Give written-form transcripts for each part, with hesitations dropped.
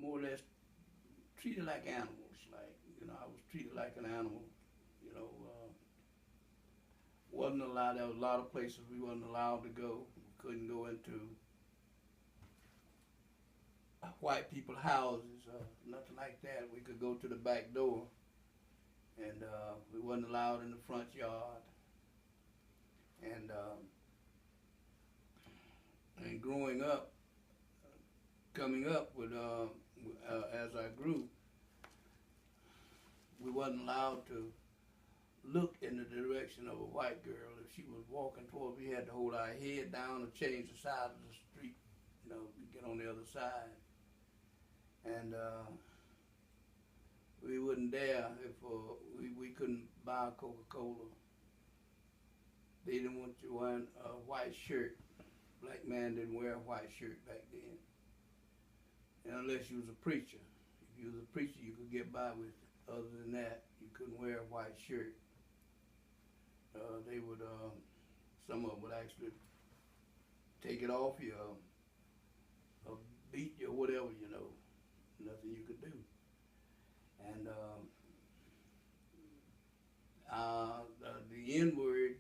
more or less treated like animals. Like, I was treated like an animal. You know, wasn't allowed. There was a lot of places we wasn't allowed to go. We couldn't go into white people houses or nothing like that. We could go to the back door, and we wasn't allowed in the front yard. And and growing up, coming up with as I grew, we wasn't allowed to look in the direction of a white girl. If she was walking toward, we had to hold our head down or change the side of the street, to get on the other side. And we wouldn't dare if we couldn't buy a Coca-Cola. They didn't want you wearing a white shirt. Black man didn't wear a white shirt back then. And unless you was a preacher. If you was a preacher, you could get by with it. Other than that, you couldn't wear a white shirt. They would, some of them would actually take it off you or beat you or whatever, Nothing you could do. And the N-word,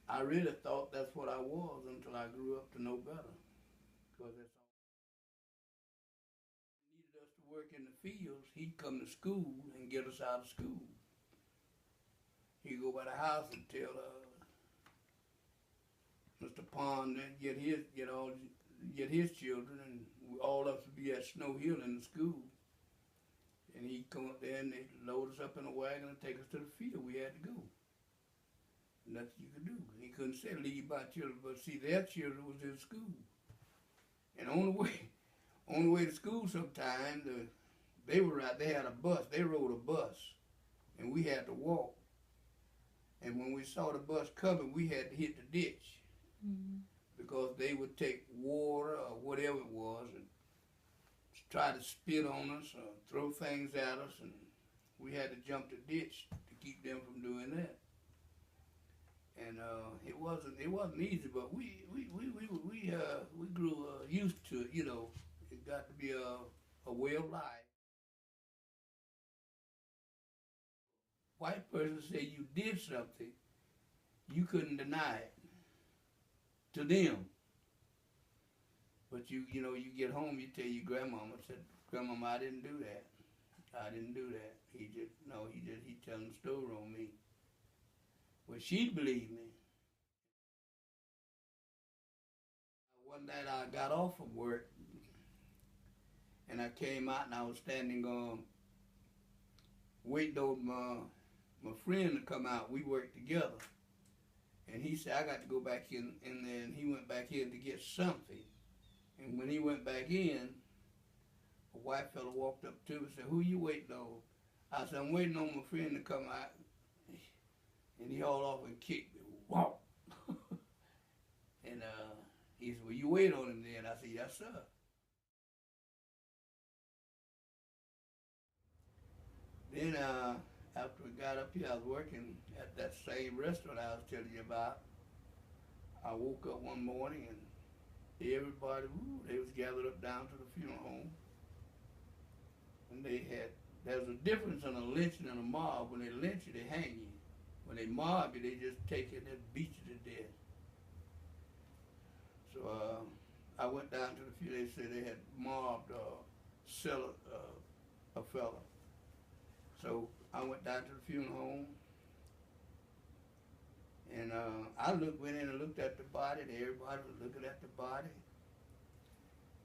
I really thought that's what I was until I grew up to know better. Because that's all. He needed us to work in the fields. He'd come to school and get us out of school. He'd go by the house and tell Mr. Pond that get his children, and all of us would be at Snow Hill in the school. And he'd come up there and they'd load us up in a wagon and take us to the field. We had to go. Nothing you could do. He couldn't say leave by children, but see, their children was in school. And on the way to school sometimes, they had a bus. They rode a bus, and we had to walk. And when we saw the bus coming, we had to hit the ditch. Mm-hmm. Because they would take water or whatever it was and try to spit on us or throw things at us, and we had to jump the ditch to keep them from doing that. And it wasn't easy, but we grew used to it. It got to be a way of life. White person say you did something, you couldn't deny it to them. But you get home, you tell your grandmama, said, Grandmama, I didn't do that. I didn't do that. He telling the story on me. Well, she'd believe me. One night I got off from work, and I came out and I was standing waiting on my friend to come out. We worked together. And he said, I got to go back in there, and he went back in to get something. And when he went back in, a white fella walked up to me and said, who you waiting on? I said, I'm waiting on my friend to come out. And he hauled off and kicked me. Wow. And he said, well, you wait on him then. I said, yes, sir. Then after we got up here, I was working at that same restaurant I was telling you about. I woke up one morning and everybody, they was gathered up down to the funeral home. And there was a difference in a lynching and a mob. When they lynch you, they hang you. When they mob you, they just take it and beat you to death. So I went down to the funeral. They said they had mobbed a fella. So I went down to the funeral home, and I went in and looked at the body, and everybody was looking at the body,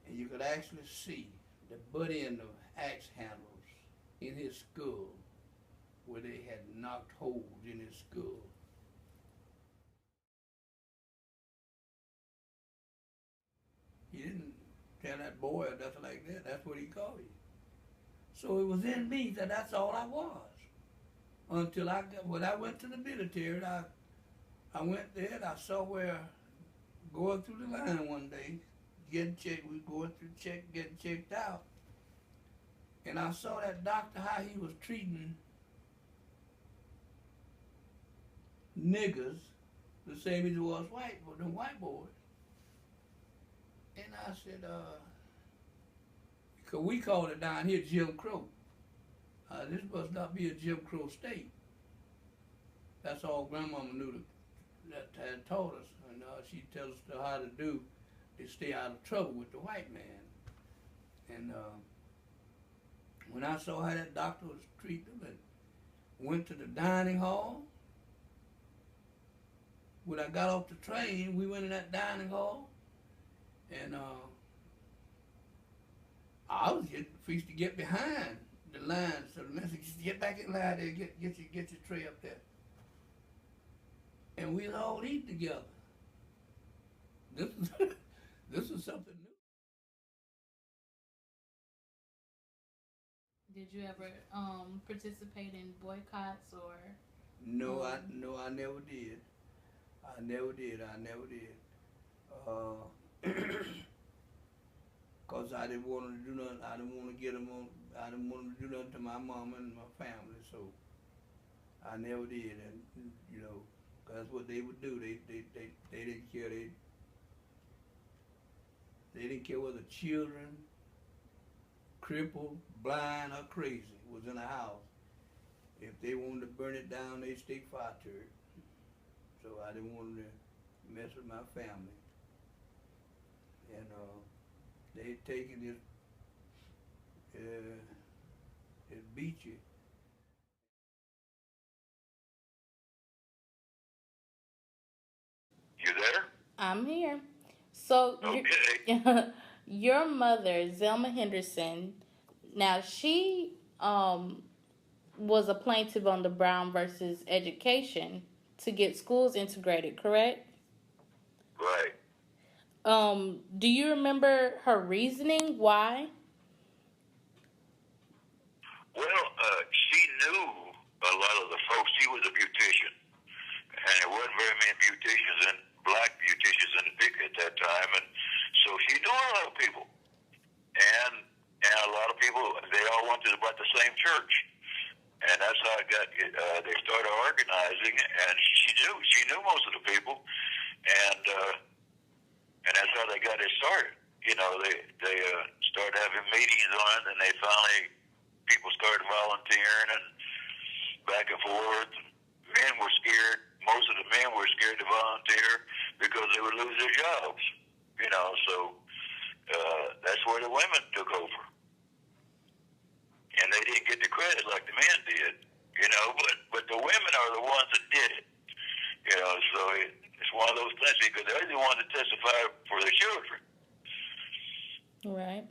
and you could actually see the butt end of axe handles in his skull, where they had knocked holes in his skull. He didn't tell that boy or nothing like that. That's what he called you. So it was in me that that's all I was. Until when I went to the military, I went there and I saw where going through the line one day, getting checked, we going through getting checked out. And I saw that doctor, how he was treating niggers the same as it was them white boys. And I said, 'cause we call it down here Jim Crow. This must not be a Jim Crow state. That's all Grandmama knew that had taught us, and she tells us how to do to stay out of trouble with the white man. And when I saw how that doctor was treating them, and went to the dining hall. When I got off the train, we went in that dining hall, and I was fixed to get behind the line. So the man said, "Just get back in line there, get your tray up there." And we was all eating together. This is this is something new. Did you ever participate in boycotts or? No, I never did. I never did. Cause I didn't want to do nothing. I didn't want to get them on. I didn't want to do nothing to my mama and my family. So I never did. And you know, 'cause that's what they would do. They didn't care. They didn't care whether children, crippled, blind, or crazy was in the house. If they wanted to burn it down, they'd stick fire to it. So I didn't want to mess with my family. And they'd taken this beachy. You there? I'm here. So Okay. your mother, Zelma Henderson, now she was a plaintiff on the Brown versus Education to get schools integrated, correct? Right. Do you remember her reasoning why? Well, she knew a lot of the folks. She was a beautician, and there wasn't very many beauticians and black beauticians in the pick at that time, and so she knew a lot of people, and a lot of people. They all went to about the same church, and that's how it got. They started organizing, and she knew most of the people, and that's how they got it started. You know, they started having meetings on it, and they finally people started volunteering and back and forth. Men were scared. Most of the men were scared to volunteer because they would lose their jobs. You know, so that's where the women took over, and they didn't get the credit like the men did. You know, but the women are the ones that did it. You know, so it's one of those things because they're the ones that testify for their children. Right.